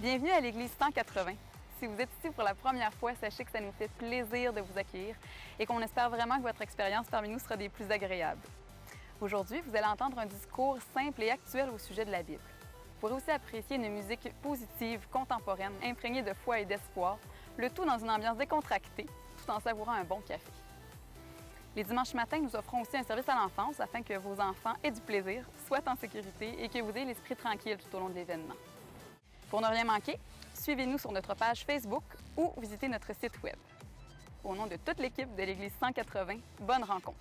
Bienvenue à l'Église 180. Si vous êtes ici pour la première fois, sachez que ça nous fait plaisir de vous accueillir et qu'on espère vraiment que votre expérience parmi nous sera des plus agréables. Aujourd'hui, vous allez entendre un discours simple et actuel au sujet de la Bible. Vous pourrez aussi apprécier une musique positive, contemporaine, imprégnée de foi et d'espoir, le tout dans une ambiance décontractée, tout en savourant un bon café. Les dimanches matins, nous offrons aussi un service à l'enfance afin que vos enfants aient du plaisir, soient en sécurité et que vous ayez l'esprit tranquille tout au long de l'événement. Pour ne rien manquer, suivez-nous sur notre page Facebook ou visitez notre site Web. Au nom de toute l'équipe de l'Église 180, bonne rencontre!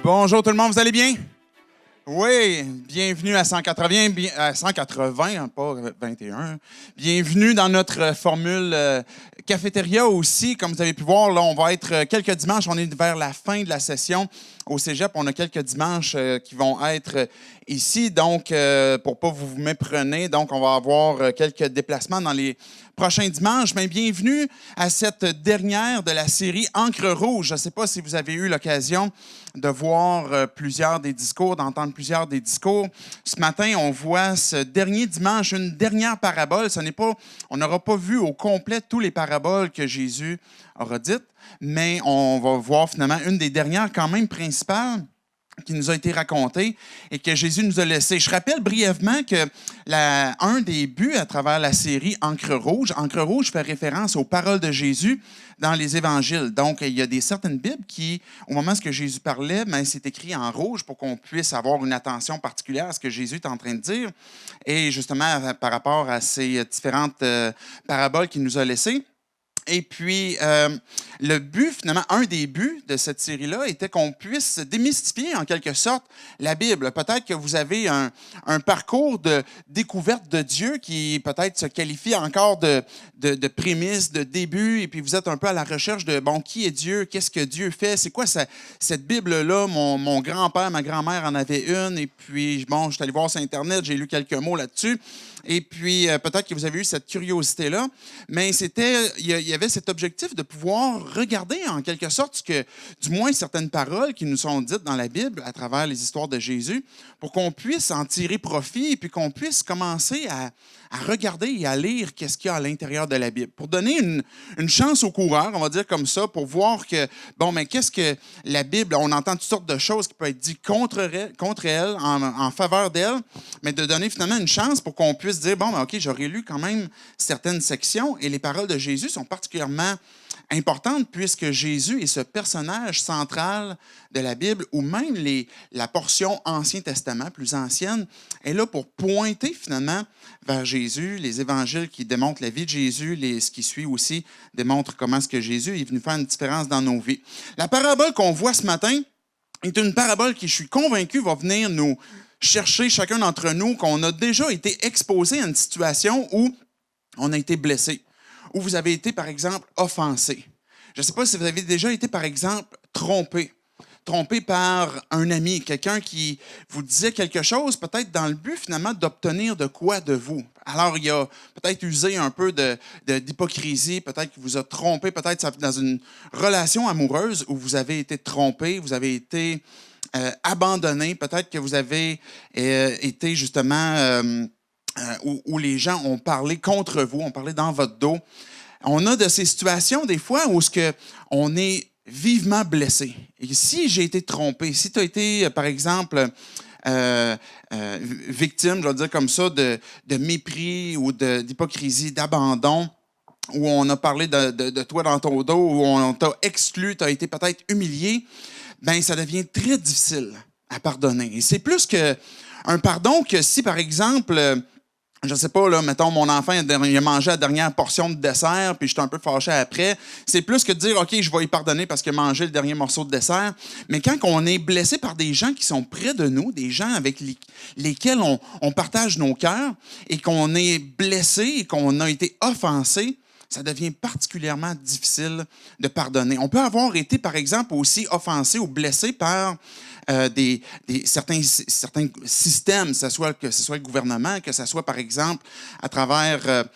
Bonjour tout le monde, vous allez bien? Oui, bienvenue à 180, pas 21. Bienvenue dans notre formule cafétéria aussi. Comme vous avez pu voir, là, on va être quelques dimanches. On est vers la fin de la session au cégep. On a quelques dimanches qui vont être ici. Donc, pour ne pas vous méprenez, donc on va avoir quelques déplacements dans les prochains dimanches. Mais bienvenue à cette dernière de la série Encre rouge. Je ne sais pas si vous avez eu l'occasion de voir plusieurs des discours, d'entendre plusieurs des discours. Ce matin, on voit ce dernier dimanche, une dernière parabole. On n'aura pas vu au complet tous les paraboles que Jésus aura dites, mais on va voir finalement une des dernières quand même principales qui nous a été racontée et que Jésus nous a laissé. Je rappelle brièvement que un des buts à travers la série Encre rouge fait référence aux paroles de Jésus dans les évangiles. Donc, il y a certaines Bibles qui, au moment où Jésus parlait, c'est écrit en rouge pour qu'on puisse avoir une attention particulière à ce que Jésus est en train de dire. Et justement, par rapport à ces différentes paraboles qu'il nous a laissées. Et puis, le but, finalement, un des buts de cette série-là était qu'on puisse démystifier, en quelque sorte, la Bible. Peut-être que vous avez un parcours de découverte de Dieu qui, peut-être, se qualifie encore de prémisse, de début, et puis vous êtes un peu à la recherche de, qui est Dieu? Qu'est-ce que Dieu fait? C'est quoi cette Bible-là? Mon grand-père, ma grand-mère en avait une, et puis, je suis allé voir sur Internet, j'ai lu quelques mots là-dessus. Et puis, peut-être que vous avez eu cette curiosité-là, mais il y avait cet objectif de pouvoir regarder en quelque sorte du moins certaines paroles qui nous sont dites dans la Bible à travers les histoires de Jésus, pour qu'on puisse en tirer profit et puis qu'on puisse commencer à regarder et à lire qu'est-ce qu'il y a à l'intérieur de la Bible. Pour donner une chance aux coureurs, on va dire comme ça, pour voir que, qu'est-ce que la Bible, on entend toutes sortes de choses qui peuvent être dites contre elle, en faveur d'elle, mais de donner finalement une chance pour qu'on puisse dire, OK, j'aurais lu quand même certaines sections et les paroles de Jésus sont particulièrement importante puisque Jésus est ce personnage central de la Bible ou même la portion Ancien Testament, plus ancienne, est là pour pointer finalement vers Jésus. Les évangiles qui démontrent la vie de Jésus, ce qui suit aussi démontrent comment est-ce que Jésus est venu faire une différence dans nos vies. La parabole qu'on voit ce matin est une parabole qui, je suis convaincu, va venir nous chercher chacun d'entre nous qu'on a déjà été exposé à une situation où on a été blessé, où vous avez été, par exemple, offensé. Je ne sais pas si vous avez déjà été, par exemple, trompé par un ami, quelqu'un qui vous disait quelque chose, peut-être dans le but, finalement, d'obtenir de quoi de vous. Alors, il a peut-être usé un peu d'hypocrisie, peut-être qu'il vous a trompé, peut-être dans une relation amoureuse où vous avez été trompé, vous avez été abandonné, peut-être que vous avez été justement où les gens ont parlé contre vous, ont parlé dans votre dos. On a de ces situations, des fois, où on est vivement blessé. Et si j'ai été trompé, si tu as été, par exemple, victime, je vais dire comme ça, de mépris ou d'hypocrisie, d'abandon, où on a parlé de toi dans ton dos, où on t'a exclu, tu as été peut-être humilié, bien, ça devient très difficile à pardonner. Et c'est plus qu'un pardon que si, par exemple, je ne sais pas, là, mettons, mon enfant, il a mangé la dernière portion de dessert, puis j'étais un peu fâché après. C'est plus que de dire, OK, je vais lui pardonner parce qu'il a mangé le dernier morceau de dessert. Mais quand on est blessé par des gens qui sont près de nous, des gens avec lesquels on partage nos cœurs, et qu'on est blessé et qu'on a été offensé, ça devient particulièrement difficile de pardonner. On peut avoir été, par exemple, aussi offensé ou blessé par certains systèmes, que ce soit le gouvernement, que ce soit, par exemple, à travers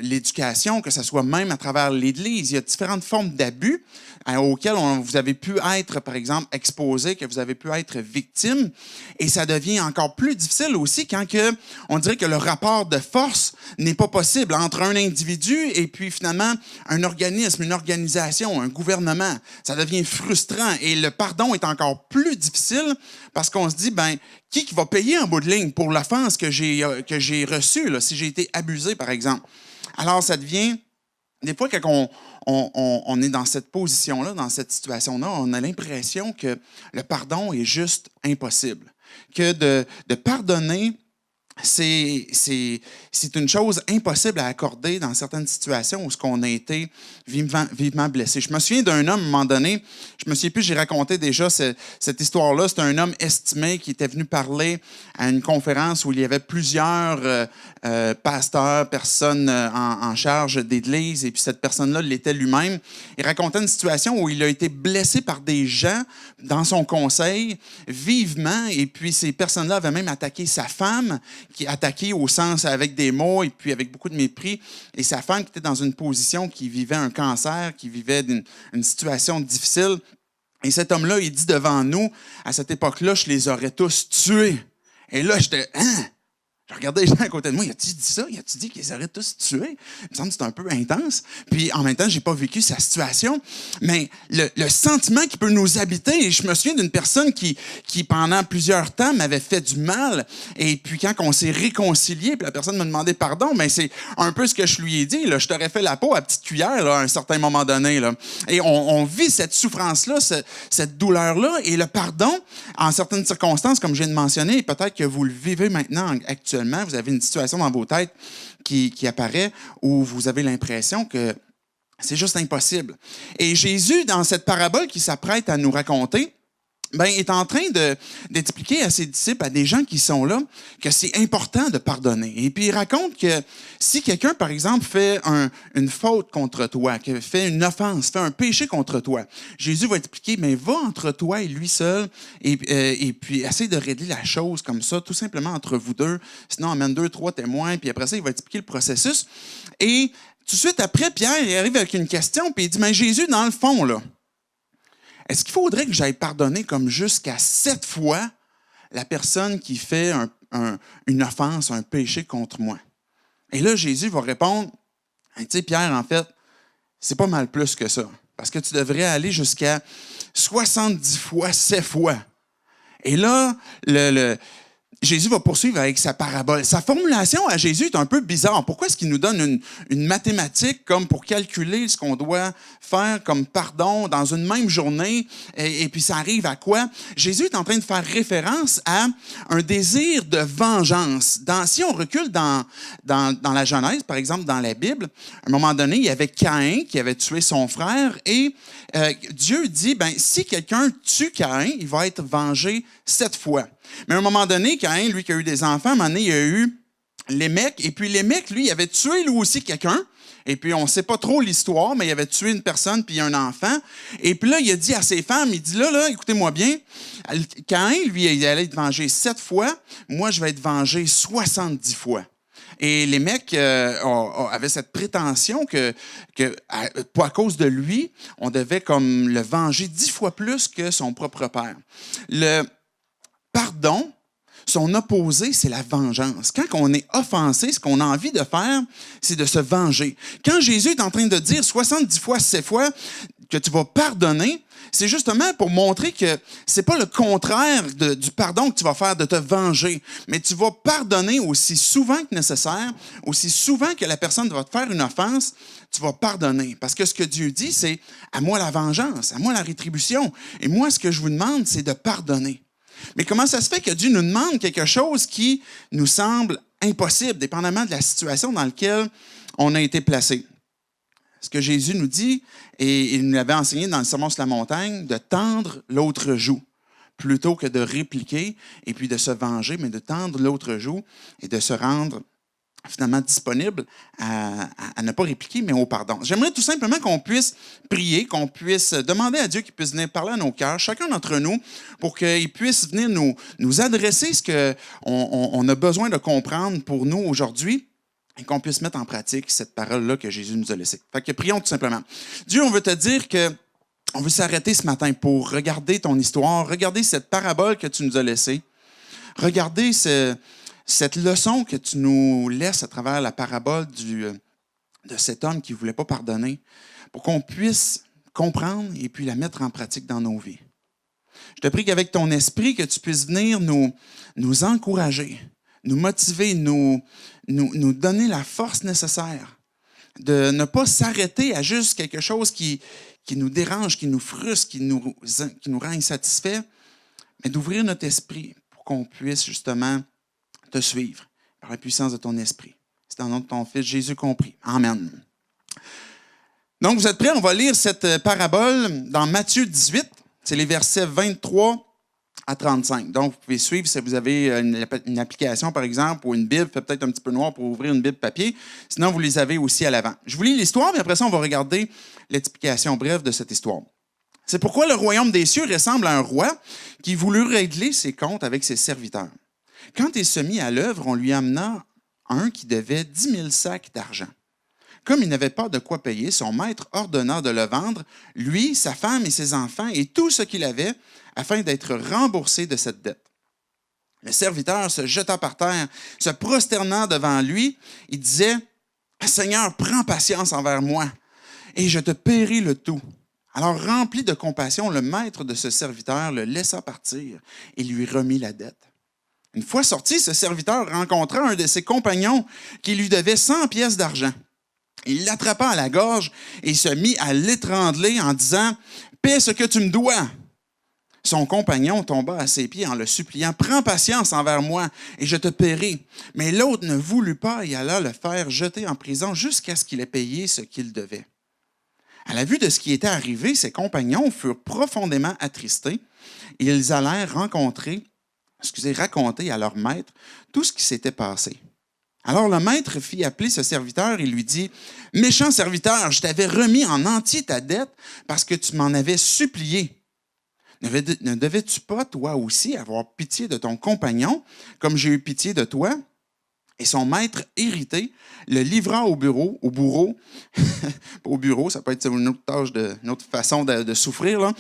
l'éducation, que ce soit même à travers l'Église. Il y a différentes formes d'abus auxquels vous avez pu être, par exemple, exposé, que vous avez pu être victime. Et ça devient encore plus difficile aussi quand on dirait que le rapport de force n'est pas possible entre un individu et puis finalement un organisme, une organisation, un gouvernement. Ça devient frustrant et le pardon est encore plus difficile parce qu'on se dit, ben, qui va payer en bout de ligne pour l'offense que j'ai reçue, là, si j'ai été abusé, par exemple? Alors, ça devient, des fois, quand on est dans cette position-là, dans cette situation-là, on a l'impression que le pardon est juste impossible. Que de pardonner, c'est une chose impossible à accorder dans certaines situations où on a été vivement blessé. Je me souviens d'un homme, à un moment donné, je me souviens plus, j'ai raconté déjà cette histoire-là. C'était un homme estimé qui était venu parler à une conférence où il y avait plusieurs pasteurs, personnes en charge d'église, et puis cette personne-là l'était lui-même. Il racontait une situation où il a été blessé par des gens dans son conseil, vivement, et puis ces personnes-là avaient même attaqué sa femme, qui attaquait au sens avec des mots et puis avec beaucoup de mépris. Et sa femme qui était dans une position qui vivait un cancer, qui vivait une situation difficile. Et cet homme-là, il dit devant nous, à cette époque-là, je les aurais tous tués. Et là, j'étais, hein? Je regardais les gens à côté de moi, il a-tu dit ça? Il a-tu dit qu'ils auraient tous tués? Il me semble que c'est un peu intense. Puis en même temps, je n'ai pas vécu sa situation. Mais le sentiment qui peut nous habiter, et je me souviens d'une personne qui pendant plusieurs temps m'avait fait du mal. Et puis quand on s'est réconcilié, puis la personne m'a demandé pardon, mais c'est un peu ce que je lui ai dit. Là, je t'aurais fait la peau à petite cuillère là, à un certain moment donné. Là. Et on vit cette souffrance-là, cette douleur-là. Et le pardon, en certaines circonstances, comme je viens de mentionner, peut-être que vous le vivez maintenant actuellement, vous avez une situation dans vos têtes qui apparaît où vous avez l'impression que c'est juste impossible. Et Jésus, dans cette parabole qu'il s'apprête à nous raconter, ben, est en train d'expliquer à ses disciples, à des gens qui sont là, que c'est important de pardonner. Et puis, il raconte que si quelqu'un, par exemple, fait une faute contre toi, fait une offense, fait un péché contre toi, Jésus va expliquer, mais va entre toi et lui seul, et puis essaye de régler la chose comme ça, tout simplement entre vous deux. Sinon, amène 2, 3 témoins, puis après ça, il va expliquer le processus. Et tout de suite après, Pierre, il arrive avec une question, puis il dit, mais Jésus, dans le fond, là, est-ce qu'il faudrait que j'aille pardonner comme jusqu'à 7 fois la personne qui fait une offense, un péché contre moi? Et là, Jésus va répondre, tu sais, Pierre, en fait, c'est pas mal plus que ça. Parce que tu devrais aller jusqu'à 70 fois, 7 fois. Et là, Jésus va poursuivre avec sa parabole. Sa formulation à Jésus est un peu bizarre. Pourquoi est-ce qu'il nous donne une mathématique comme pour calculer ce qu'on doit faire comme pardon dans une même journée? Et puis ça arrive à quoi? Jésus est en train de faire référence à un désir de vengeance. Si on recule dans la Genèse, par exemple, dans la Bible, à un moment donné, il y avait Caïn qui avait tué son frère et Dieu dit, ben, si quelqu'un tue Caïn, il va être vengé 7 fois. Mais à un moment donné, Caïn, lui qui a eu des enfants, à un moment donné, il y a eu Lémec. Et puis Lémec, lui, il avait tué lui aussi quelqu'un. Et puis, on ne sait pas trop l'histoire, mais il avait tué une personne puis un enfant. Et puis là, il a dit à ses femmes, il dit, là, écoutez-moi bien, Caïn, lui, il allait être vengé 7 fois. Moi, je vais être vengé 70 fois. Et les mecs avaient cette prétention que à cause de lui, on devait comme le venger 10 fois plus que son propre père. Le pardon, son opposé, c'est la vengeance. Quand on est offensé, ce qu'on a envie de faire, c'est de se venger. Quand Jésus est en train de dire 70 fois, 7 fois que tu vas pardonner, c'est justement pour montrer que c'est pas le contraire du pardon que tu vas faire, de te venger, mais tu vas pardonner aussi souvent que nécessaire, aussi souvent que la personne va te faire une offense, tu vas pardonner. Parce que ce que Dieu dit, c'est « à moi la vengeance, à moi la rétribution ». Et moi, ce que je vous demande, c'est de pardonner. Mais comment ça se fait que Dieu nous demande quelque chose qui nous semble impossible, dépendamment de la situation dans laquelle on a été placé? Ce que Jésus nous dit, et il nous l'avait enseigné dans le Sermon sur la montagne, de tendre l'autre joue, plutôt que de répliquer et puis de se venger, mais de tendre l'autre joue et de se rendre finalement disponible à ne pas répliquer, mais au pardon. J'aimerais tout simplement qu'on puisse prier, qu'on puisse demander à Dieu qu'il puisse venir parler à nos cœurs, chacun d'entre nous, pour qu'il puisse venir nous adresser ce qu'on a besoin de comprendre pour nous aujourd'hui, et qu'on puisse mettre en pratique cette parole-là que Jésus nous a laissée. Fait que prions tout simplement. Dieu, on veut te dire qu'on veut s'arrêter ce matin pour regarder ton histoire, regarder cette parabole que tu nous as laissée, regarder cette leçon que tu nous laisses à travers la parabole de cet homme qui ne voulait pas pardonner, pour qu'on puisse comprendre et puis la mettre en pratique dans nos vies. Je te prie qu'avec ton esprit, que tu puisses venir nous encourager, nous motiver, nous donner la force nécessaire de ne pas s'arrêter à juste quelque chose qui nous dérange, qui nous frustre, qui nous rend insatisfaits, mais d'ouvrir notre esprit pour qu'on puisse justement te suivre par la puissance de ton esprit. C'est dans le nom de ton Fils Jésus compris. Amen. Donc, vous êtes prêts? On va lire cette parabole dans Matthieu 18. C'est les versets 23 à 35. Donc, vous pouvez suivre si vous avez une application, par exemple, ou une Bible, fait peut-être un petit peu noir pour ouvrir une Bible papier. Sinon, vous les avez aussi à l'avant. Je vous lis l'histoire, mais après ça, on va regarder l'explication brève de cette histoire. C'est pourquoi le royaume des cieux ressemble à un roi qui voulut régler ses comptes avec ses serviteurs. Quand il se mit à l'œuvre, on lui amena un qui devait 10 000 sacs d'argent. Comme il n'avait pas de quoi payer, son maître ordonna de le vendre, lui, sa femme et ses enfants, et tout ce qu'il avait, afin d'être remboursé de cette dette. Le serviteur se jeta par terre, se prosternant devant lui, il disait, « Seigneur, prends patience envers moi, et je te paierai le tout. » Alors, rempli de compassion, le maître de ce serviteur le laissa partir et lui remit la dette. Une fois sorti, ce serviteur rencontra un de ses compagnons qui lui devait 100 pièces d'argent. Il l'attrapa à la gorge et se mit à l'étrangler en disant « Paie ce que tu me dois !» Son compagnon tomba à ses pieds en le suppliant « Prends patience envers moi et je te paierai. » Mais l'autre ne voulut pas et alla le faire jeter en prison jusqu'à ce qu'il ait payé ce qu'il devait. À la vue de ce qui était arrivé, ses compagnons furent profondément attristés et ils allèrent raconter à leur maître tout ce qui s'était passé. Alors le maître fit appeler ce serviteur et lui dit « Méchant serviteur, je t'avais remis en entier ta dette parce que tu m'en avais supplié. Ne devais-tu pas, toi aussi, avoir pitié de ton compagnon, comme j'ai eu pitié de toi? » Et son maître, irrité, le livra au bourreau, au bureau, ça peut être une autre tâche, une autre façon de souffrir, là,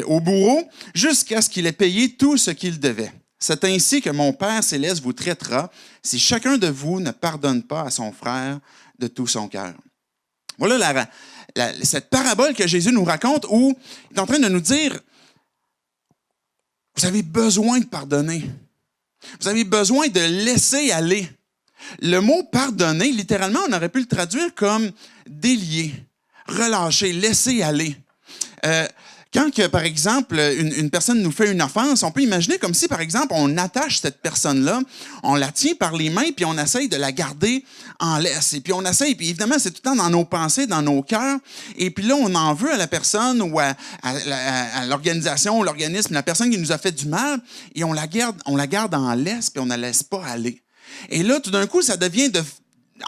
au bourreau, jusqu'à ce qu'il ait payé tout ce qu'il devait. C'est ainsi que mon Père céleste vous traitera si chacun de vous ne pardonne pas à son frère de tout son cœur. Voilà cette parabole que Jésus nous raconte où il est en train de nous dire, vous avez besoin de pardonner. Vous avez besoin de laisser aller. Le mot pardonner, littéralement, on aurait pu le traduire comme délier, relâcher, laisser aller. Quand, par exemple, une personne nous fait une offense, on peut imaginer comme si, par exemple, on attache cette personne-là, on la tient par les mains, puis on essaye de la garder en laisse. Et puis on essaye, puis évidemment, c'est tout le temps dans nos pensées, dans nos cœurs. Et puis là, on en veut à la personne ou à l'organisation, ou l'organisme, la personne qui nous a fait du mal, et on la garde en laisse, puis on ne la laisse pas aller. Et là, tout d'un coup, ça devient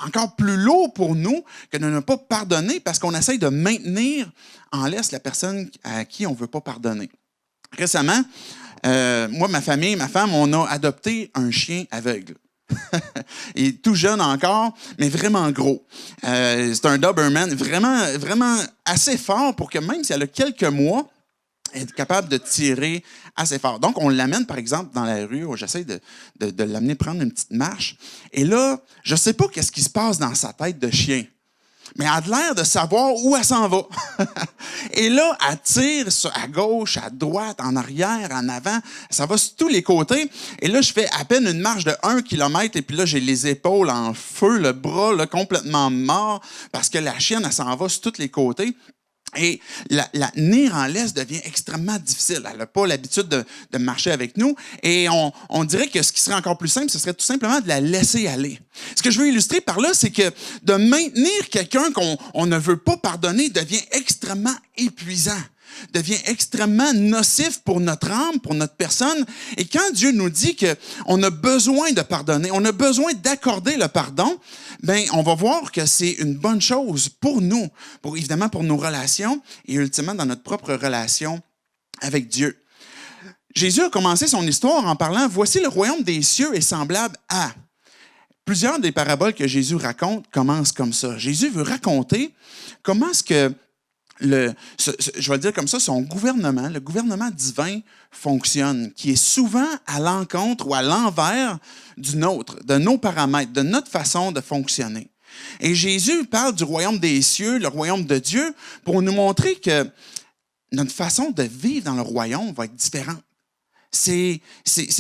encore plus lourd pour nous que de ne pas pardonner parce qu'on essaye de maintenir en laisse la personne à qui on ne veut pas pardonner. Récemment, moi, ma famille, ma femme, on a adopté un chien aveugle. Il est tout jeune encore, mais vraiment gros. C'est un Doberman, vraiment assez fort pour que même si elle a quelques mois, elle est capable de tirer assez fort. Donc, on l'amène, par exemple, dans la rue, où j'essaie de l'amener prendre une petite marche. Et là, je ne sais pas qu'est-ce qui se passe dans sa tête de chien. Mais elle a l'air de savoir où elle s'en va. Et là, elle tire à gauche, à droite, en arrière, en avant. Ça va sur tous les côtés. Et là, je fais à peine une marche de 1 kilomètre. Et puis là, j'ai les épaules en feu, le bras là, complètement mort parce que la chienne, elle s'en va sur tous les côtés. Et la tenir en laisse devient extrêmement difficile. Elle n'a pas l'habitude de marcher avec nous. Et on dirait que ce qui serait encore plus simple, ce serait tout simplement de la laisser aller. Ce que je veux illustrer par là, c'est que de maintenir quelqu'un qu'on ne veut pas pardonner devient extrêmement épuisant, devient extrêmement nocif pour notre âme, pour notre personne. Et quand Dieu nous dit qu'on a besoin de pardonner, on a besoin d'accorder le pardon, bien, on va voir que c'est une bonne chose pour nous, évidemment pour nos relations et ultimement dans notre propre relation avec Dieu. Jésus a commencé son histoire en parlant « Voici le royaume des cieux est semblable à… » Plusieurs des paraboles que Jésus raconte commencent comme ça. Jésus veut raconter comment est-ce que je vais le dire comme ça, son gouvernement, le gouvernement divin fonctionne, qui est souvent à l'encontre ou à l'envers du nôtre, de nos paramètres, de notre façon de fonctionner. Et Jésus parle du royaume des cieux, le royaume de Dieu, pour nous montrer que notre façon de vivre dans le royaume va être différente. C'est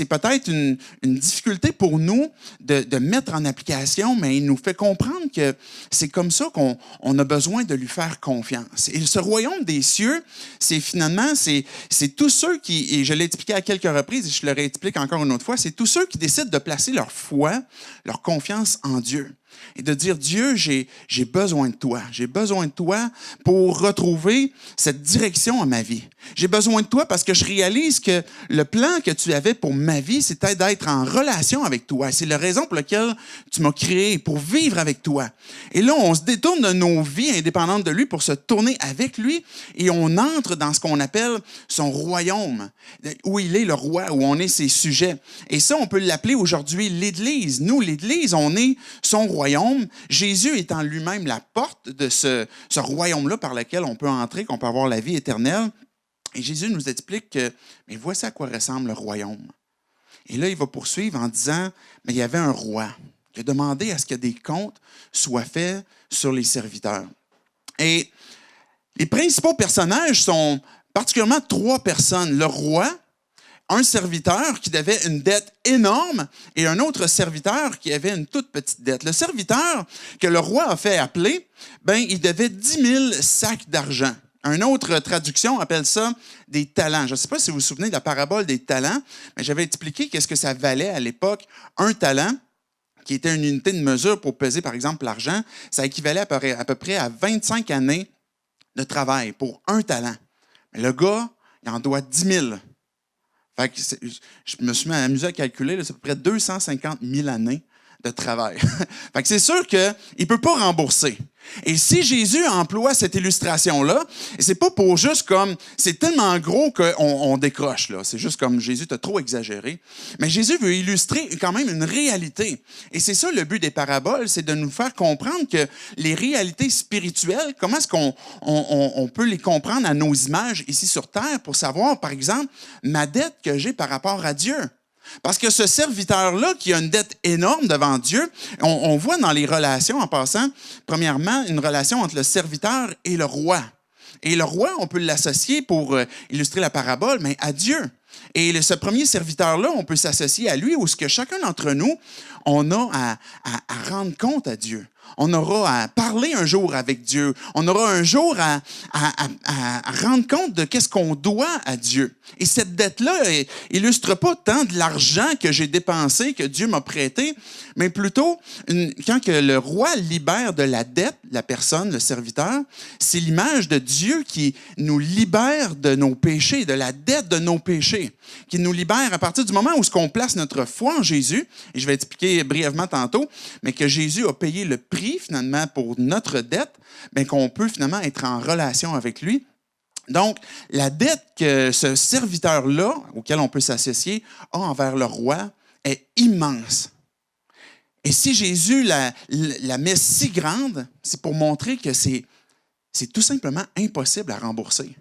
peut-être une difficulté pour nous de mettre en application, mais il nous fait comprendre que c'est comme ça qu'on a besoin de lui faire confiance. Et ce royaume des cieux, c'est finalement, c'est tous ceux qui, et je l'ai expliqué à quelques reprises, et je le réexplique encore une autre fois, c'est tous ceux qui décident de placer leur foi, leur confiance en Dieu. Et de dire, Dieu, j'ai besoin de toi. J'ai besoin de toi pour retrouver cette direction à ma vie. J'ai besoin de toi parce que je réalise que le plan que tu avais pour ma vie, c'était d'être en relation avec toi. C'est la raison pour laquelle tu m'as créé, pour vivre avec toi. Et là, on se détourne de nos vies indépendantes de lui pour se tourner avec lui et on entre dans ce qu'on appelle son royaume, où il est le roi, où on est ses sujets. Et ça, on peut l'appeler aujourd'hui l'Église. Nous, l'Église, on est son royaume. Jésus est en lui-même la porte de ce royaume-là par lequel on peut entrer, qu'on peut avoir la vie éternelle. Et Jésus nous explique que, mais voici à quoi ressemble le royaume. Et là, il va poursuivre en disant, mais il y avait un roi qui a demandé à ce que des comptes soient faits sur les serviteurs. Et les principaux personnages sont particulièrement 3 personnes. Le roi, un serviteur qui devait une dette énorme et un autre serviteur qui avait une toute petite dette. Le serviteur que le roi a fait appeler, il devait 10 000 sacs d'argent. Une autre traduction appelle ça des talents. Je ne sais pas si vous vous souvenez de la parabole des talents, mais j'avais expliqué qu'est-ce que ça valait à l'époque. Un talent, qui était une unité de mesure pour peser, par exemple, l'argent, ça équivalait à peu près à 25 années de travail pour un talent. Mais le gars, il en doit 10 000. Fait que je me suis amusé à calculer, c'est à peu près 250 000 années de travail. Fait que c'est sûr qu'il ne peut pas rembourser. Et si Jésus emploie cette illustration-là, c'est pas pour juste comme, c'est tellement gros qu'on décroche, là. C'est juste comme Jésus t'a trop exagéré. Mais Jésus veut illustrer quand même une réalité. Et c'est ça le but des paraboles, c'est de nous faire comprendre que les réalités spirituelles, comment est-ce qu'on peut les comprendre à nos images ici sur Terre pour savoir, par exemple, ma dette que j'ai par rapport à Dieu. Parce que ce serviteur-là, qui a une dette énorme devant Dieu, on voit dans les relations, en passant, premièrement, une relation entre le serviteur et le roi. Et le roi, on peut l'associer, pour illustrer la parabole, mais à Dieu. Et ce premier serviteur-là, on peut s'associer à lui, où ce que chacun d'entre nous, on a à rendre compte à Dieu. On aura à parler un jour avec Dieu. On aura un jour à rendre compte de qu'est-ce qu'on doit à Dieu. Et cette dette-là illustre pas tant de l'argent que j'ai dépensé, que Dieu m'a prêté, mais plutôt quand que le roi libère de la dette la personne, le serviteur, c'est l'image de Dieu qui nous libère de nos péchés, de la dette de nos péchés, qui nous libère à partir du moment où on place notre foi en Jésus, et je vais expliquer brièvement tantôt, mais que Jésus a payé le prix finalement pour notre dette, bien qu'on peut finalement être en relation avec lui. Donc, la dette que ce serviteur-là, auquel on peut s'associer, a envers le roi est immense. Et si Jésus la met si grande, c'est pour montrer que c'est tout simplement impossible à rembourser.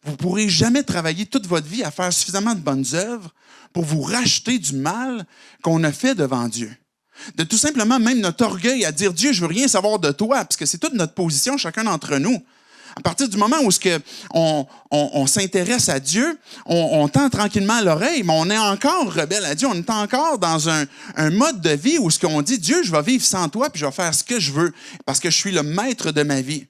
Vous ne pourrez jamais travailler toute votre vie à faire suffisamment de bonnes œuvres pour vous racheter du mal qu'on a fait devant Dieu. De tout simplement même notre orgueil à dire « Dieu, je veux rien savoir de toi », parce que c'est toute notre position, chacun d'entre nous. À partir du moment où on s'intéresse à Dieu, on tend tranquillement à l'oreille, mais on est encore rebelle à Dieu. On est encore dans un mode de vie où on dit « Dieu, je vais vivre sans toi, puis je vais faire ce que je veux, parce que je suis le maître de ma vie ».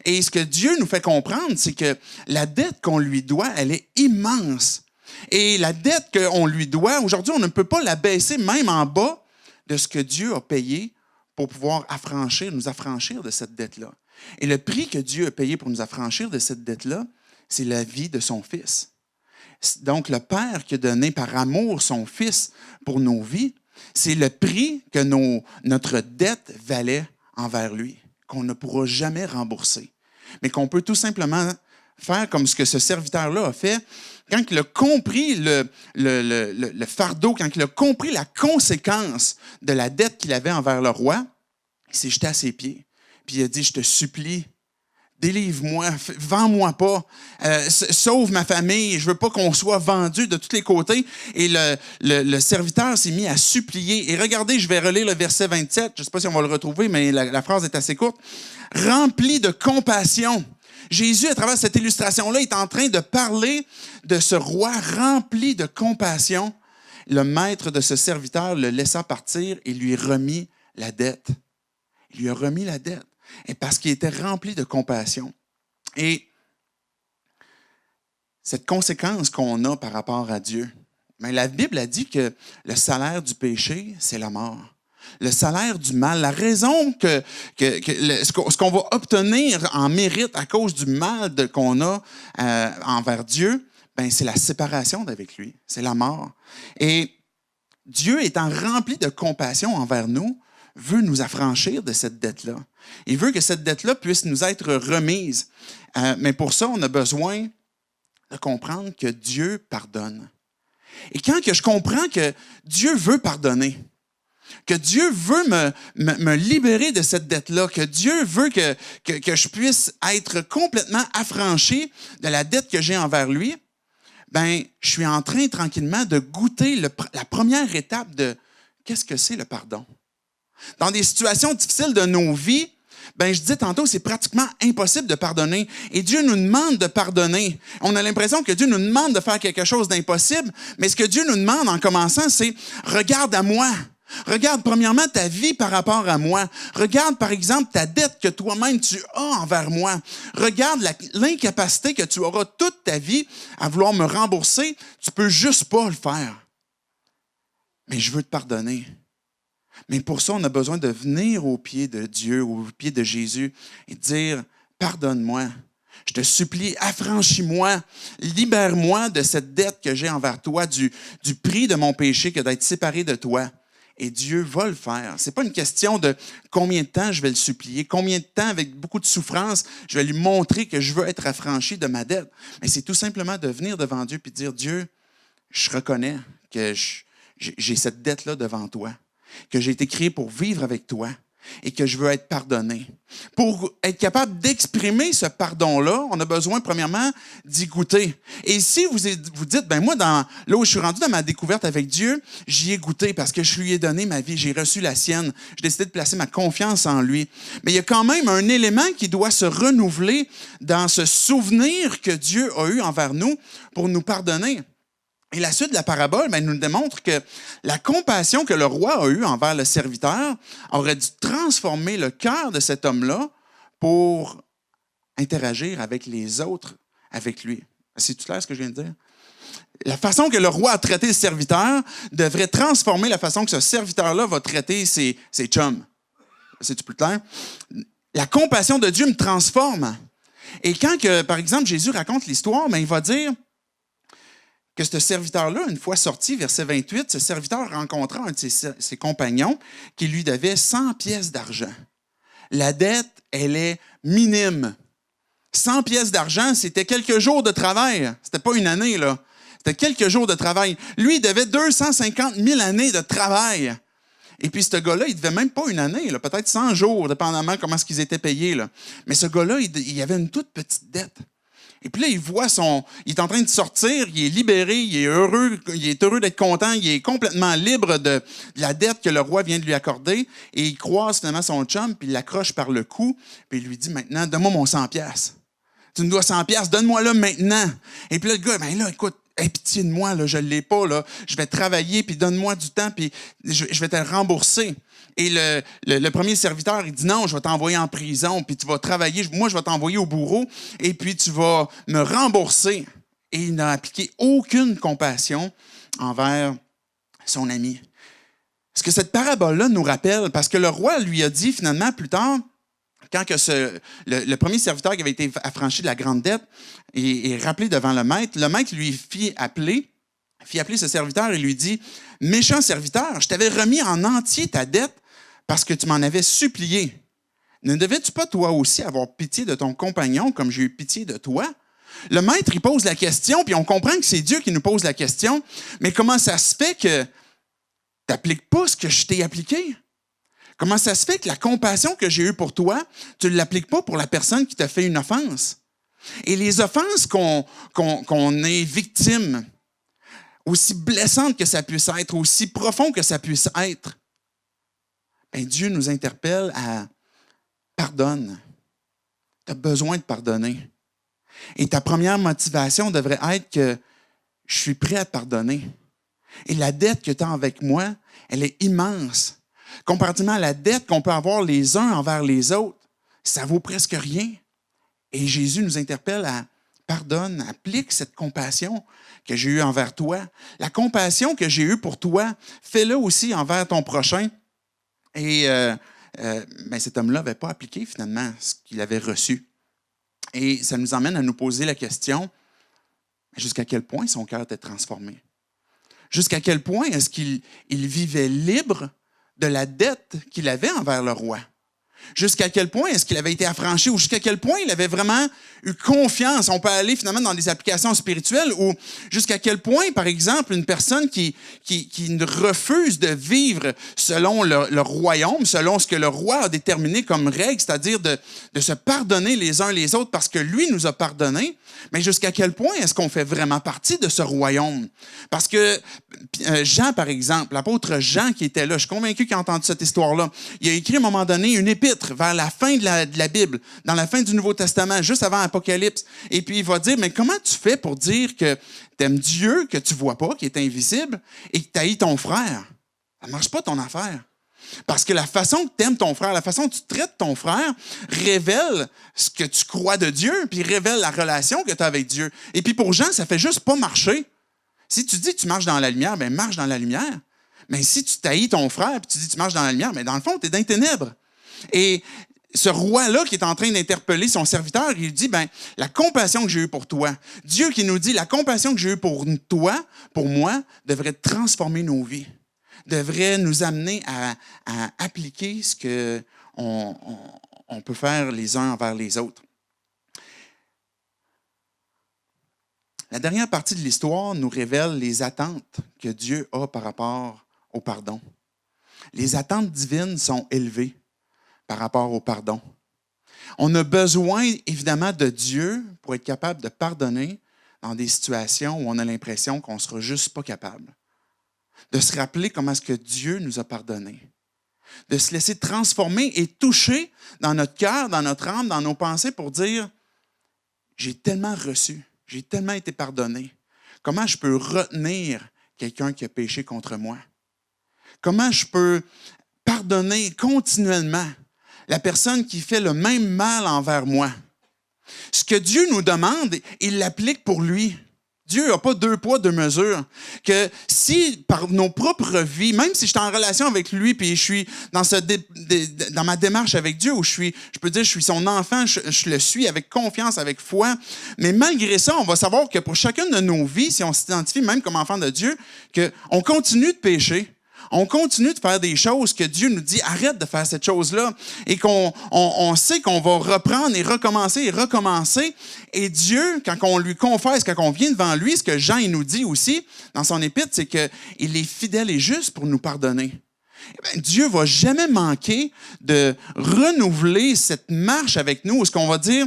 Et ce que Dieu nous fait comprendre, c'est que la dette qu'on lui doit, elle est immense. Et la dette qu'on lui doit, aujourd'hui, on ne peut pas la baisser même en bas de ce que Dieu a payé pour pouvoir nous affranchir de cette dette-là. Et le prix que Dieu a payé pour nous affranchir de cette dette-là, c'est la vie de son Fils. Donc, le Père qui a donné par amour son Fils pour nos vies, c'est le prix que notre dette valait envers lui, qu'on ne pourra jamais rembourser, mais qu'on peut tout simplement faire comme ce que ce serviteur-là a fait. Quand il a compris le fardeau, quand il a compris la conséquence de la dette qu'il avait envers le roi, il s'est jeté à ses pieds. Puis il a dit, « Je te supplie, délivre-moi, vends-moi pas, sauve ma famille, je ne veux pas qu'on soit vendu de tous les côtés. » Et le serviteur s'est mis à supplier. Et regardez, je vais relire le verset 27, je ne sais pas si on va le retrouver, mais la phrase est assez courte. « Rempli de compassion. » Jésus, à travers cette illustration-là, est en train de parler de ce roi rempli de compassion. Le maître de ce serviteur le laissa partir et lui remit la dette. Il lui a remis la dette. Et parce qu'il était rempli de compassion. Et cette conséquence qu'on a par rapport à Dieu, mais la Bible a dit que le salaire du péché, c'est la mort. Le salaire du mal, la raison ce qu'on va obtenir en mérite à cause du mal qu'on a envers Dieu, ben c'est la séparation d'avec lui, c'est la mort. Et Dieu étant rempli de compassion envers nous, veut nous affranchir de cette dette-là. Il veut que cette dette-là puisse nous être remise. Mais pour ça, on a besoin de comprendre que Dieu pardonne. Et quand que je comprends que Dieu veut pardonner, que Dieu veut me libérer de cette dette-là, que Dieu veut que je puisse être complètement affranchi de la dette que j'ai envers lui, ben, je suis en train tranquillement de goûter la première étape de qu'est-ce que c'est le pardon. Dans des situations difficiles de nos vies, ben, je disais tantôt, c'est pratiquement impossible de pardonner. Et Dieu nous demande de pardonner. On a l'impression que Dieu nous demande de faire quelque chose d'impossible, mais ce que Dieu nous demande en commençant, c'est « regarde à moi ». Regarde premièrement ta vie par rapport à moi. Regarde par exemple ta dette que toi-même tu as envers moi. Regarde l'incapacité que tu auras toute ta vie à vouloir me rembourser. Tu peux juste pas le faire. Mais je veux te pardonner. Mais pour ça, on a besoin de venir au pied de Dieu, au pied de Jésus et dire « Pardonne-moi, je te supplie, affranchis-moi, libère-moi de cette dette que j'ai envers toi, du prix de mon péché que d'être séparé de toi. » Et Dieu va le faire. Ce n'est pas une question de combien de temps je vais le supplier, combien de temps, avec beaucoup de souffrance, je vais lui montrer que je veux être affranchi de ma dette. Mais c'est tout simplement de venir devant Dieu et de dire « Dieu, je reconnais que j'ai cette dette-là devant toi, que j'ai été créé pour vivre avec toi et que je veux être pardonné. » Pour être capable d'exprimer ce pardon-là, on a besoin, premièrement, d'y goûter. Et si vous dites, ben moi, là où je suis rendu dans ma découverte avec Dieu, j'y ai goûté parce que je lui ai donné ma vie, j'ai reçu la sienne, j'ai décidé de placer ma confiance en lui. Mais il y a quand même un élément qui doit se renouveler dans ce souvenir que Dieu a eu envers nous pour nous pardonner. Et la suite de la parabole nous démontre que la compassion que le roi a eue envers le serviteur aurait dû transformer le cœur de cet homme-là pour interagir avec les autres, avec lui. C'est tout clair ce que je viens de dire? La façon que le roi a traité le serviteur devrait transformer la façon que ce serviteur-là va traiter ses chums. C'est-tu plus clair? La compassion de Dieu me transforme. Et quand, par exemple, Jésus raconte l'histoire, il va dire que ce serviteur-là, une fois sorti, verset 28, ce serviteur rencontra un de ses compagnons qui lui devait 100 pièces d'argent. La dette, elle est minime. 100 pièces d'argent, c'était quelques jours de travail. C'était pas une année, là. C'était quelques jours de travail. Lui, il devait 250 000 années de travail. Et puis, ce gars-là, il devait même pas une année, là, peut-être 100 jours, dépendamment de comment ils étaient payés. Là. Mais ce gars-là, il avait une toute petite dette. Et puis là, il est en train de sortir, il est libéré, il est heureux d'être content, il est complètement libre de la dette que le roi vient de lui accorder. Et il croise finalement son chum, puis il l'accroche par le cou, puis il lui dit maintenant, donne-moi mon 100 pièces. Tu me dois 100 pièces, donne-moi-le maintenant. Et puis là, le gars, là, écoute, aie pitié de moi, là, je ne l'ai pas, là. Je vais travailler, puis donne-moi du temps, puis je vais te rembourser. Et le premier serviteur, il dit non, je vais t'envoyer en prison, puis tu vas travailler, moi, je vais t'envoyer au bourreau, et puis tu vas me rembourser. Et il n'a appliqué aucune compassion envers son ami. Ce que cette parabole-là nous rappelle, parce que le roi lui a dit finalement plus tard, quand que le premier serviteur qui avait été affranchi de la grande dette est rappelé devant le maître lui fit appeler ce serviteur et lui dit « Méchant serviteur, je t'avais remis en entier ta dette parce que tu m'en avais supplié. Ne devais-tu pas toi aussi avoir pitié de ton compagnon comme j'ai eu pitié de toi? » Le maître, il pose la question, puis on comprend que c'est Dieu qui nous pose la question, mais comment ça se fait que tu n'appliques pas ce que je t'ai appliqué? Comment ça se fait que la compassion que j'ai eue pour toi, tu ne l'appliques pas pour la personne qui t'a fait une offense? Et les offenses qu'on est victime, aussi blessantes que ça puisse être, aussi profond que ça puisse être, Dieu nous interpelle à pardonne. Tu as besoin de pardonner. Et ta première motivation devrait être que je suis prêt à te pardonner. Et la dette que tu as avec moi, elle est immense. Comparativement à la dette qu'on peut avoir les uns envers les autres, ça vaut presque rien. Et Jésus nous interpelle à pardonne, applique cette compassion que j'ai eue envers toi. La compassion que j'ai eue pour toi, fais-le aussi envers ton prochain. Et cet homme-là n'avait pas appliqué finalement ce qu'il avait reçu. Et ça nous emmène à nous poser la question, jusqu'à quel point son cœur était transformé? Jusqu'à quel point est-ce qu'il vivait libre de la dette qu'il avait envers le roi? Jusqu'à quel point est-ce qu'il avait été affranchi ou jusqu'à quel point il avait vraiment eu confiance? On peut aller finalement dans des applications spirituelles ou jusqu'à quel point, par exemple, une personne qui refuse de vivre selon le royaume, selon ce que le roi a déterminé comme règle, c'est-à-dire de se pardonner les uns les autres parce que lui nous a pardonné, mais jusqu'à quel point est-ce qu'on fait vraiment partie de ce royaume? Parce que Jean, par exemple, l'apôtre Jean qui était là, je suis convaincu qu'il a entendu cette histoire-là, il a écrit à un moment donné une épître vers la fin de la Bible, dans la fin du Nouveau Testament, juste avant Apocalypse. Et puis, il va dire, mais comment tu fais pour dire que tu aimes Dieu, que tu ne vois pas, qui est invisible, et que tu haïs ton frère? Ça ne marche pas ton affaire. Parce que la façon que tu aimes ton frère, la façon que tu traites ton frère, révèle ce que tu crois de Dieu, puis révèle la relation que tu as avec Dieu. Et puis pour Jean, ça ne fait juste pas marcher. Si tu dis que tu marches dans la lumière, bien marche dans la lumière. Mais si tu haïs ton frère, puis tu dis que tu marches dans la lumière, bien dans le fond, tu es dans les ténèbres. Et ce roi-là qui est en train d'interpeller son serviteur, il dit, la compassion que j'ai eue pour toi, Dieu qui nous dit, la compassion que j'ai eue pour toi, pour moi, devrait transformer nos vies, devrait nous amener à appliquer ce qu'on peut faire les uns envers les autres. La dernière partie de l'histoire nous révèle les attentes que Dieu a par rapport au pardon. Les attentes divines sont élevées par rapport au pardon. On a besoin, évidemment, de Dieu pour être capable de pardonner dans des situations où on a l'impression qu'on ne sera juste pas capable. De se rappeler comment est-ce que Dieu nous a pardonné. De se laisser transformer et toucher dans notre cœur, dans notre âme, dans nos pensées pour dire « J'ai tellement reçu, j'ai tellement été pardonné. comment je peux retenir quelqu'un qui a péché contre moi? Comment je peux pardonner continuellement la personne qui fait le même mal envers moi? Ce que Dieu nous demande, il l'applique pour lui. Dieu n'a pas deux poids, deux mesures. Que si, par nos propres vies, même si je suis en relation avec lui, puis je suis dans ma démarche avec Dieu, où je peux dire, je suis son enfant, je le suis avec confiance, avec foi, mais malgré ça, on va savoir que pour chacune de nos vies, si on s'identifie même comme enfant de Dieu, qu'on continue de pécher. On continue de faire des choses que Dieu nous dit, arrête de faire cette chose-là, et qu'on sait qu'on va reprendre et recommencer. Et Dieu, quand on lui confesse, quand on vient devant lui, ce que Jean il nous dit aussi dans son épître, c'est qu'il est fidèle et juste pour nous pardonner. Dieu ne va jamais manquer de renouveler cette marche avec nous, où ce qu'on va dire,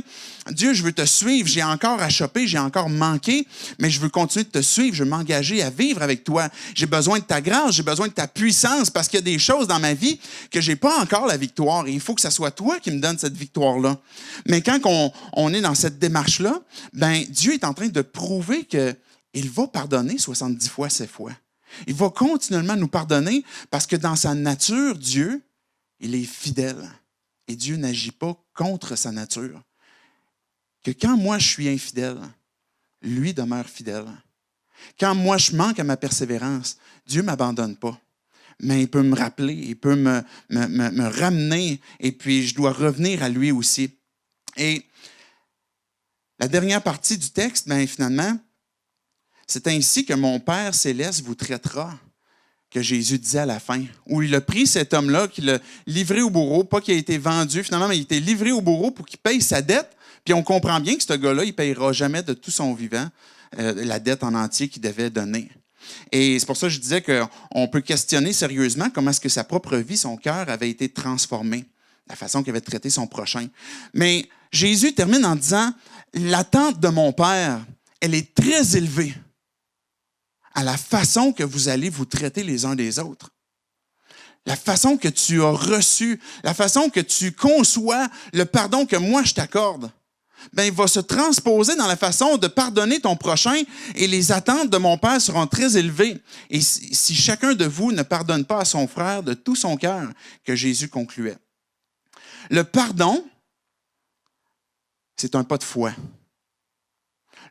Dieu, je veux te suivre, j'ai encore à choper, j'ai encore manqué, mais je veux continuer de te suivre, je veux m'engager à vivre avec toi. J'ai besoin de ta grâce, j'ai besoin de ta puissance, parce qu'il y a des choses dans ma vie que je n'ai pas encore la victoire, et il faut que ce soit toi qui me donne cette victoire-là. Mais quand on est dans cette démarche-là, Dieu est en train de prouver qu'il va pardonner 70 fois, 7 fois. Il va continuellement nous pardonner parce que dans sa nature, Dieu, il est fidèle. Et Dieu n'agit pas contre sa nature. Que quand moi je suis infidèle, lui demeure fidèle. Quand moi je manque à ma persévérance, Dieu ne m'abandonne pas. Mais il peut me rappeler, il peut me ramener et puis je dois revenir à lui aussi. Et la dernière partie du texte, finalement, c'est ainsi que mon Père céleste vous traitera, que Jésus disait à la fin, où il a pris cet homme-là, qu'il l'a livré au bourreau, pas qu'il a été vendu finalement, mais il a été livré au bourreau pour qu'il paye sa dette. Puis on comprend bien que ce gars-là, il ne payera jamais de tout son vivant la dette en entier qu'il devait donner. Et c'est pour ça que je disais qu'on peut questionner sérieusement comment est-ce que sa propre vie, son cœur avait été transformé, la façon qu'il avait traité son prochain. Mais Jésus termine en disant, l'attente de mon Père, elle est très élevée à la façon que vous allez vous traiter les uns des autres. La façon que tu as reçu, la façon que tu conçois le pardon que moi je t'accorde, il va se transposer dans la façon de pardonner ton prochain et les attentes de mon Père seront très élevées. Et si chacun de vous ne pardonne pas à son frère de tout son cœur, que Jésus concluait. Le pardon, c'est un pas de foi.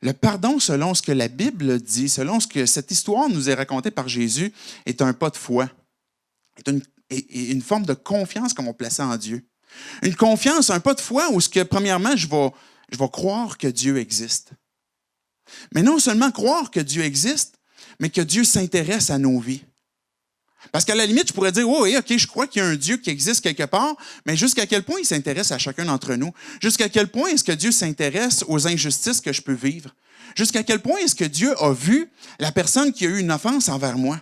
Le pardon, selon ce que la Bible dit, selon ce que cette histoire nous est racontée par Jésus, est un pas de foi. Est une forme de confiance qu'on va placer en Dieu. Une confiance, un pas de foi où, premièrement, je vais croire que Dieu existe. Mais non seulement croire que Dieu existe, mais que Dieu s'intéresse à nos vies. Parce qu'à la limite, je pourrais dire, oh, oui, OK, je crois qu'il y a un Dieu qui existe quelque part, mais jusqu'à quel point il s'intéresse à chacun d'entre nous? Jusqu'à quel point est-ce que Dieu s'intéresse aux injustices que je peux vivre? Jusqu'à quel point est-ce que Dieu a vu la personne qui a eu une offense envers moi?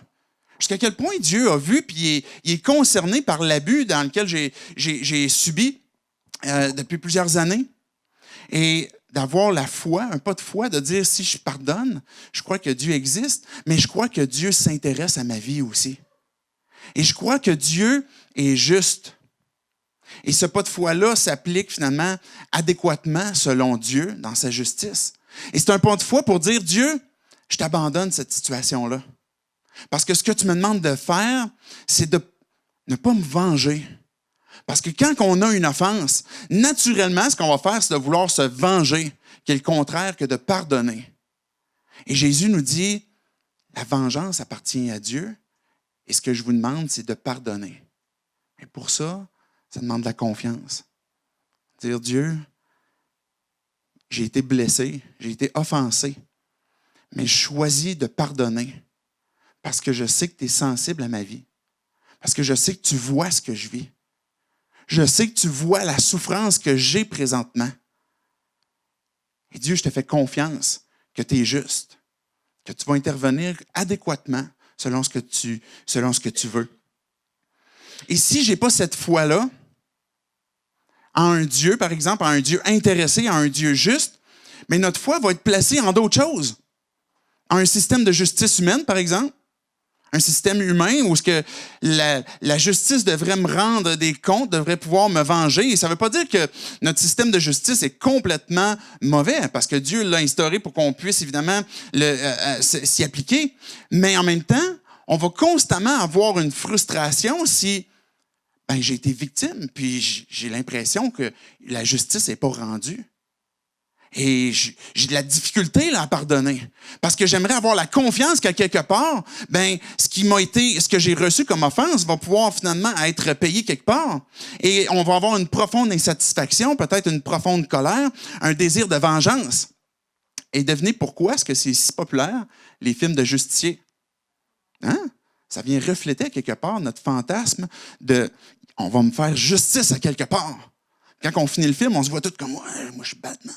Jusqu'à quel point Dieu a vu puis il est concerné par l'abus dans lequel j'ai subi depuis plusieurs années? Et d'avoir la foi, un pas de foi, de dire si je pardonne, je crois que Dieu existe, mais je crois que Dieu s'intéresse à ma vie aussi. Et je crois que Dieu est juste. Et ce pas de foi-là s'applique finalement adéquatement selon Dieu dans sa justice. Et c'est un pas de foi pour dire, Dieu, je t'abandonne cette situation-là. Parce que ce que tu me demandes de faire, c'est de ne pas me venger. Parce que quand on a une offense, naturellement, ce qu'on va faire, c'est de vouloir se venger, qui est le contraire que de pardonner. Et Jésus nous dit, la vengeance appartient à Dieu. Et ce que je vous demande, c'est de pardonner. Et pour ça, ça demande de la confiance. Dire, Dieu, j'ai été blessé, j'ai été offensé, mais je choisis de pardonner parce que je sais que tu es sensible à ma vie, parce que je sais que tu vois ce que je vis. Je sais que tu vois la souffrance que j'ai présentement. Et Dieu, je te fais confiance que tu es juste, que tu vas intervenir adéquatement selon ce que tu veux. Et si je n'ai pas cette foi-là, en un Dieu, par exemple, en un Dieu intéressé, en un Dieu juste, mais notre foi va être placée en d'autres choses. En un système de justice humaine, par exemple, Un système humain où ce que la justice devrait me rendre des comptes, devrait pouvoir me venger. Et ça ne veut pas dire que notre système de justice est complètement mauvais, parce que Dieu l'a instauré pour qu'on puisse évidemment s'y appliquer. Mais en même temps, on va constamment avoir une frustration si j'ai été victime, puis j'ai l'impression que la justice n'est pas rendue. Et j'ai de la difficulté là, à pardonner. Parce que j'aimerais avoir la confiance qu'à quelque part, ce que j'ai reçu comme offense va pouvoir finalement être payé quelque part. Et on va avoir une profonde insatisfaction, peut-être une profonde colère, un désir de vengeance. Et devinez pourquoi est-ce que c'est si populaire, les films de justiciers? Hein? Ça vient refléter quelque part notre fantasme de « on va me faire justice à quelque part ». Quand on finit le film, on se voit tous comme « ouais, moi je suis Batman ».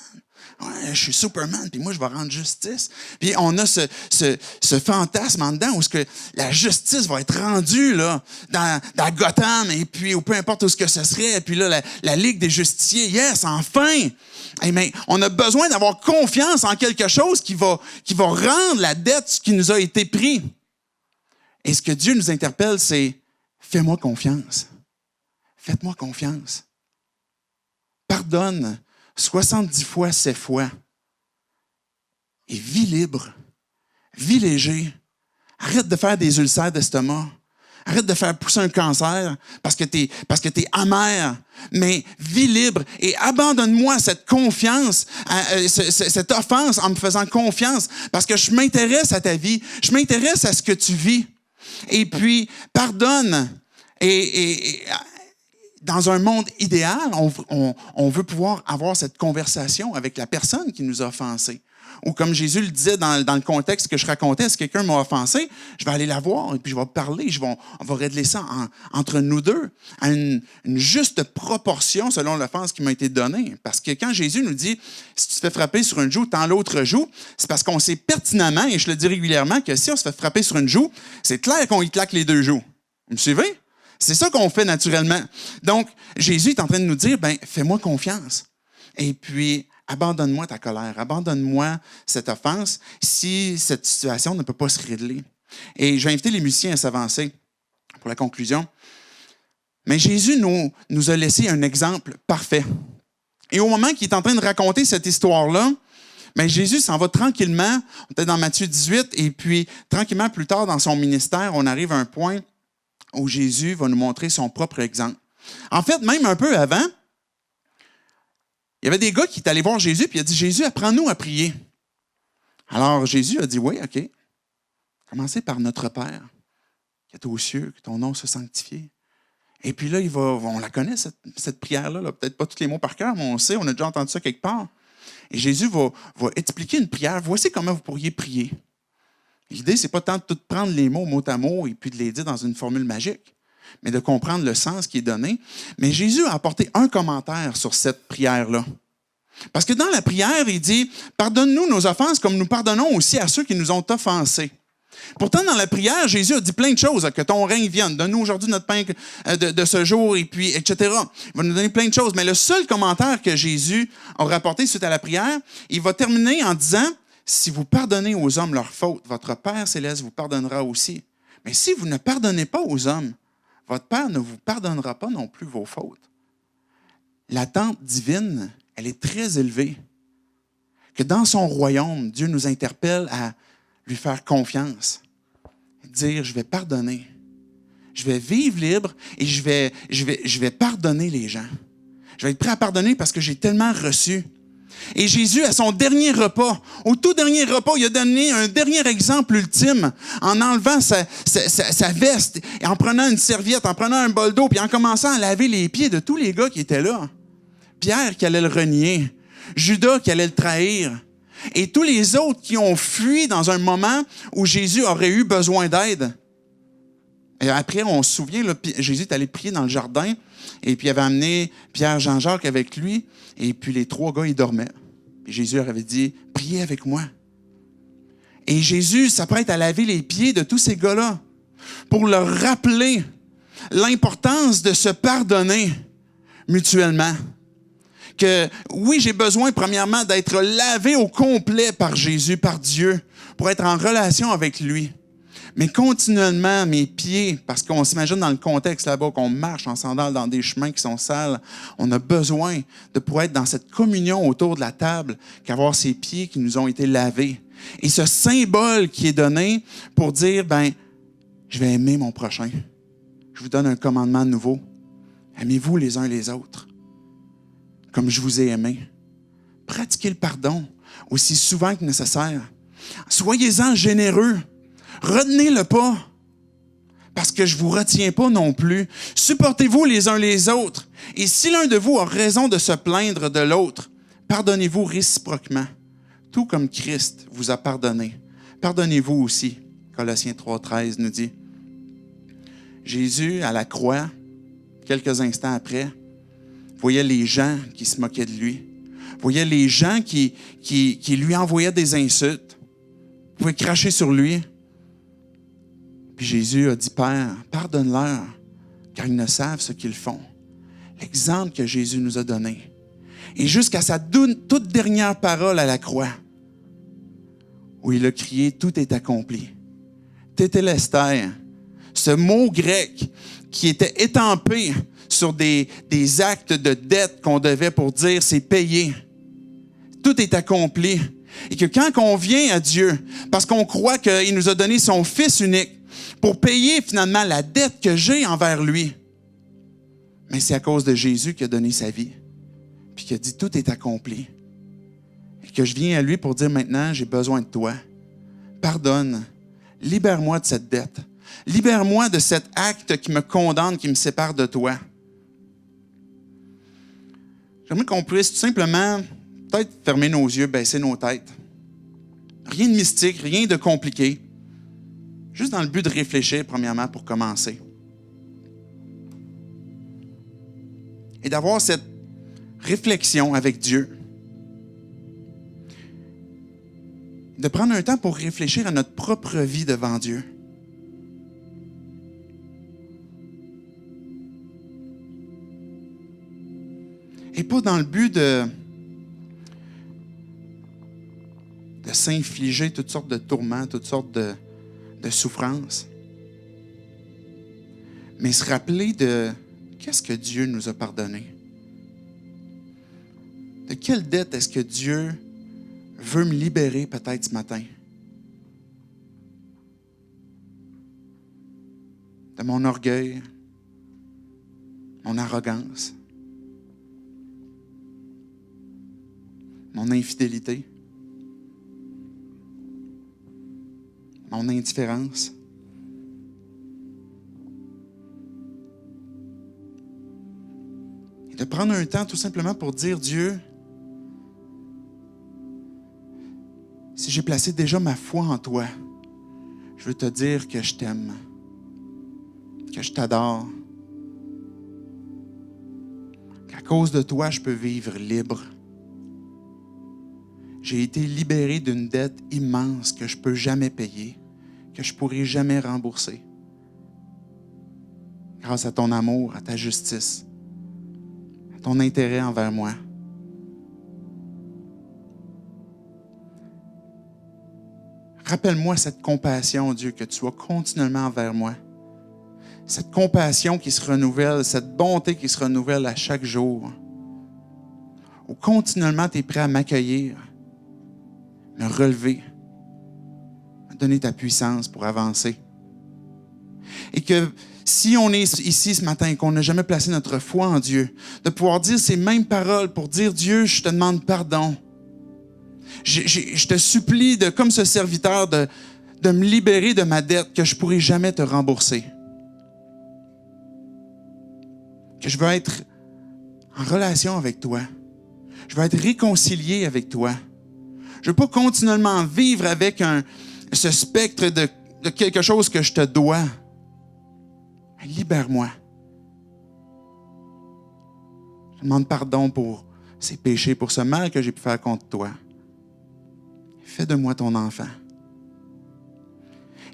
Ouais, je suis Superman, puis moi, je vais rendre justice. Puis on a ce fantasme en dedans où que la justice va être rendue là, dans Gotham, et puis ou peu importe où ce que ce serait. Et puis là, la Ligue des justiciers, yes, enfin! Mais on a besoin d'avoir confiance en quelque chose qui va rendre la dette qui nous a été prise. Et ce que Dieu nous interpelle, c'est « fais-moi confiance. Faites-moi confiance. Pardonne 70 fois, 7 fois. Et vis libre, vis léger. Arrête de faire des ulcères d'estomac. Arrête de faire pousser un cancer parce que t'es amer. Mais vis libre et abandonne-moi cette confiance, cette offense en me faisant confiance parce que je m'intéresse à ta vie. Je m'intéresse à ce que tu vis. Et puis, pardonne. Et dans un monde idéal, on veut pouvoir avoir cette conversation avec la personne qui nous a offensés. Ou comme Jésus le disait dans le contexte que je racontais, si quelqu'un m'a offensé, je vais aller la voir et puis je vais parler, on va régler ça entre nous deux à une juste proportion selon l'offense qui m'a été donnée. Parce que quand Jésus nous dit, si tu te fais frapper sur une joue, tends l'autre joue, c'est parce qu'on sait pertinemment, et je le dis régulièrement, que si on se fait frapper sur une joue, c'est clair qu'on y claque les deux joues. Vous me suivez? C'est ça qu'on fait naturellement. Donc, Jésus est en train de nous dire, fais-moi confiance. Et puis, abandonne-moi ta colère, abandonne-moi cette offense si cette situation ne peut pas se régler. Et je vais inviter les musiciens à s'avancer pour la conclusion. Mais Jésus nous a laissé un exemple parfait. Et au moment qu'il est en train de raconter cette histoire-là, Jésus s'en va tranquillement, on était dans Matthieu 18, et puis tranquillement plus tard dans son ministère, on arrive à un point où Jésus va nous montrer son propre exemple. En fait, même un peu avant, il y avait des gars qui étaient allés voir Jésus et il a dit « Jésus, apprends-nous à prier. » Alors Jésus a dit « Oui, OK. Commencez par notre Père, qui est aux cieux, que ton nom soit sanctifié. » Et puis là, on la connaît, cette prière-là. Là. Peut-être pas tous les mots par cœur, mais on sait, on a déjà entendu ça quelque part. Et Jésus va expliquer une prière. Voici comment vous pourriez prier. L'idée, ce n'est pas tant de tout prendre les mots mot à mot et puis de les dire dans une formule magique, mais de comprendre le sens qui est donné. Mais Jésus a apporté un commentaire sur cette prière-là. Parce que dans la prière, il dit « Pardonne-nous nos offenses comme nous pardonnons aussi à ceux qui nous ont offensés. » Pourtant, dans la prière, Jésus a dit plein de choses. Que ton règne vienne. Donne-nous aujourd'hui notre pain de ce jour, et puis, etc. Il va nous donner plein de choses. Mais le seul commentaire que Jésus a rapporté suite à la prière, il va terminer en disant « Si vous pardonnez aux hommes leurs fautes, votre Père céleste vous pardonnera aussi. Mais si vous ne pardonnez pas aux hommes, votre Père ne vous pardonnera pas non plus vos fautes. » L'attente divine, elle est très élevée. Que dans son royaume, Dieu nous interpelle à lui faire confiance. Dire, je vais pardonner. Je vais vivre libre et je vais pardonner les gens. Je vais être prêt à pardonner parce que j'ai tellement reçu. Et Jésus, à son dernier repas, au tout dernier repas, il a donné un dernier exemple ultime en enlevant sa veste, et en prenant une serviette, en prenant un bol d'eau, puis en commençant à laver les pieds de tous les gars qui étaient là. Pierre qui allait le renier, Judas qui allait le trahir, et tous les autres qui ont fui dans un moment où Jésus aurait eu besoin d'aide. Et après, on se souvient, là, Jésus est allé prier dans le jardin, et puis il avait amené Pierre, Jean-Jacques avec lui, et puis les 3 gars, ils dormaient. Puis Jésus leur avait dit, « Priez avec moi. » Et Jésus s'apprête à laver les pieds de tous ces gars-là pour leur rappeler l'importance de se pardonner mutuellement. Que oui, j'ai besoin premièrement d'être lavé au complet par Jésus, par Dieu, pour être en relation avec lui. Mais continuellement, mes pieds, parce qu'on s'imagine dans le contexte là-bas qu'on marche en sandales dans des chemins qui sont sales, on a besoin de pouvoir être dans cette communion autour de la table, qu'avoir ces pieds qui nous ont été lavés. Et ce symbole qui est donné pour dire, je vais aimer mon prochain. Je vous donne un commandement nouveau. Aimez-vous les uns les autres, comme je vous ai aimé. Pratiquez le pardon aussi souvent que nécessaire. Soyez-en généreux. Retenez-le pas, parce que je ne vous retiens pas non plus. Supportez-vous les uns les autres. Et si l'un de vous a raison de se plaindre de l'autre, pardonnez-vous réciproquement, tout comme Christ vous a pardonné. Pardonnez-vous aussi. Colossiens 3,13 nous dit. Jésus, à la croix, quelques instants après, voyait les gens qui se moquaient de lui. Voyait les gens qui lui envoyaient des insultes. Pouvaient cracher sur lui. Puis Jésus a dit, Père, pardonne-leur, car ils ne savent ce qu'ils font. L'exemple que Jésus nous a donné. Et jusqu'à sa toute dernière parole à la croix, où il a crié, tout est accompli. Tétélestai, ce mot grec qui était étampé sur des actes de dette qu'on devait pour dire c'est payé. Tout est accompli. Et que quand on vient à Dieu, parce qu'on croit qu'il nous a donné son Fils unique pour payer finalement la dette que j'ai envers lui, mais c'est à cause de Jésus qui a donné sa vie, puis qui a dit tout est accompli. Et que je viens à lui pour dire maintenant, j'ai besoin de toi. Pardonne. Libère-moi de cette dette. Libère-moi de cet acte qui me condamne, qui me sépare de toi. J'aimerais qu'on puisse tout simplement peut-être fermer nos yeux, baisser nos têtes. Rien de mystique, rien de compliqué. Juste dans le but de réfléchir, premièrement, pour commencer. Et d'avoir cette réflexion avec Dieu. De prendre un temps pour réfléchir à notre propre vie devant Dieu. Et pas dans le but de s'infliger toutes sortes de tourments, toutes sortes de souffrances. Mais se rappeler de qu'est-ce que Dieu nous a pardonné. De quelle dette est-ce que Dieu veut me libérer peut-être ce matin? De mon orgueil, mon arrogance, mon infidélité, mon indifférence. Et de prendre un temps tout simplement pour dire, Dieu, si j'ai placé déjà ma foi en toi, je veux te dire que je t'aime, que je t'adore, qu'à cause de toi, je peux vivre libre. J'ai été libéré d'une dette immense que je ne peux jamais payer, que je ne pourrai jamais rembourser. Grâce à ton amour, à ta justice, à ton intérêt envers moi. Rappelle-moi cette compassion, Dieu, que tu sois continuellement envers moi. Cette compassion qui se renouvelle, cette bonté qui se renouvelle à chaque jour. Où continuellement tu es prêt à m'accueillir, me relever, me donner ta puissance pour avancer. Et que si on est ici ce matin et qu'on n'a jamais placé notre foi en Dieu, de pouvoir dire ces mêmes paroles pour dire, Dieu, je te demande pardon. Je te supplie, comme ce serviteur, de me libérer de ma dette que je ne pourrai jamais te rembourser. Que je veux être en relation avec toi. Je veux être réconcilié avec toi. Je ne veux pas continuellement vivre avec ce spectre de quelque chose que je te dois. Libère-moi. Je demande pardon pour ces péchés, pour ce mal que j'ai pu faire contre toi. Fais de moi ton enfant.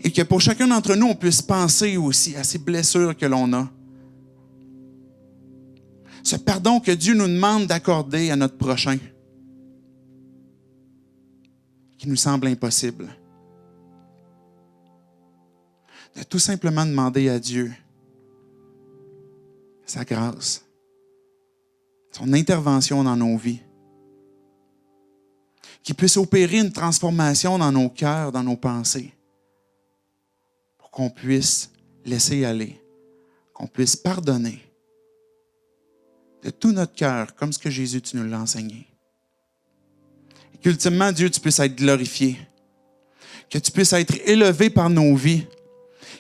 Et que pour chacun d'entre nous, on puisse penser aussi à ces blessures que l'on a. Ce pardon que Dieu nous demande d'accorder à notre prochain, qui nous semble impossible. de tout simplement demander à Dieu sa grâce, son intervention dans nos vies, qu'il puisse opérer une transformation dans nos cœurs, dans nos pensées, pour qu'on puisse laisser aller, qu'on puisse pardonner de tout notre cœur, comme ce que Jésus, tu nous l'as enseigné. Et qu'ultimement, Dieu, tu puisses être glorifié, que tu puisses être élevé par nos vies,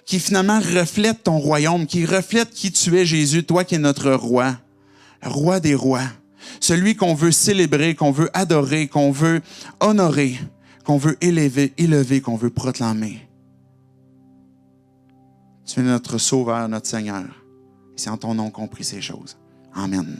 qui finalement reflète ton royaume, qui reflète qui tu es, Jésus, toi qui es notre roi, le roi des rois, celui qu'on veut célébrer, qu'on veut adorer, qu'on veut honorer, qu'on veut élever, qu'on veut proclamer. Tu es notre Sauveur, notre Seigneur. Et c'est en ton nom qu'on prie ces choses. Amen.